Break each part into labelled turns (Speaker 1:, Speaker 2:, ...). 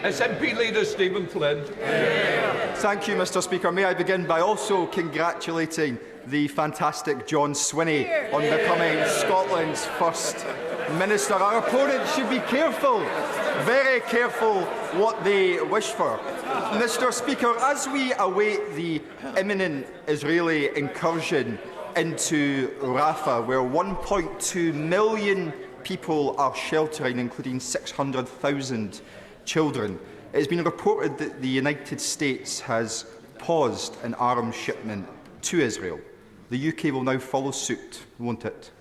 Speaker 1: SNP Leader Stephen Flynn.
Speaker 2: Thank you, Mr Speaker. May I begin by also congratulating the fantastic John Swinney on becoming Scotland's first Minister. Our opponents should be careful, very careful what they wish for. Mr Speaker, as we await the imminent Israeli incursion into Rafah, where 1.2 million people are sheltering, including 600,000 children, it has been reported that the United States has paused an arms shipment to Israel. The UK will now follow suit, won't it?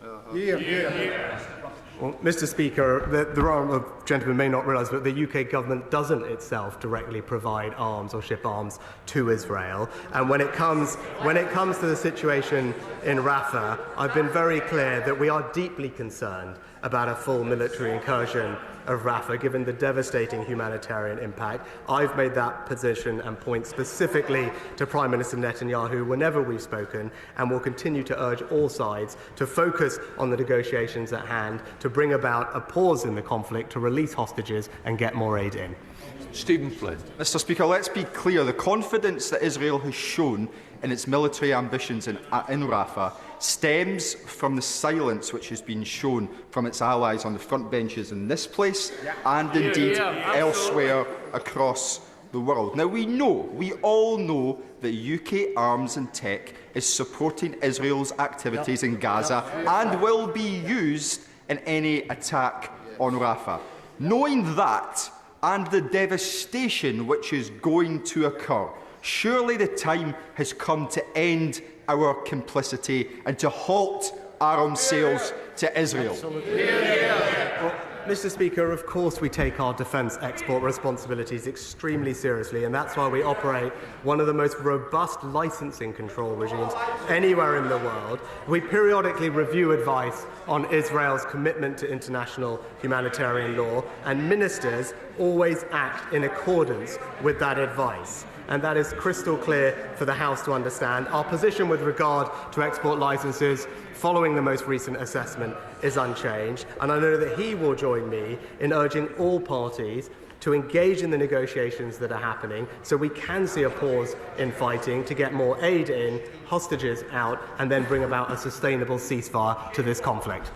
Speaker 3: Well, Mr Speaker, the gentleman may not realise, but the UK government doesn't itself directly provide arms or ship arms to Israel. And when it comes to the situation in Rafah, I've been very clear that we are deeply concerned about a full military incursion of Rafah, given the devastating humanitarian impact. I've made that position and point specifically to Prime Minister Netanyahu whenever we've spoken, and will continue to urge all sides to focus on the negotiations at hand to bring about a pause in the conflict, to release hostages and get more aid in.
Speaker 1: Stephen Flynn.
Speaker 2: Mr Speaker, let's be clear. The confidence that Israel has shown in its military ambitions in Rafah stems from the silence which has been shown from its allies on the front benches in this place and indeed elsewhere across the world. Now, we all know that UK arms and tech is supporting Israel's activities in Gaza and will be used in any attack on Rafah. Knowing that and the devastation which is going to occur, surely the time has come to end our complicity and to halt arms sales to Israel.
Speaker 3: Well, Mr Speaker, of course we take our defence export responsibilities extremely seriously, and that's why we operate one of the most robust licensing control regimes anywhere in the world. We periodically review advice on Israel's commitment to international humanitarian law, and ministers always act in accordance with that advice. And that is crystal clear for the House to understand. Our position with regard to export licences following the most recent assessment is unchanged, and I know that he will join me in urging all parties to engage in the negotiations that are happening so we can see a pause in fighting, to get more aid in, hostages out, and then bring about a sustainable ceasefire to this conflict.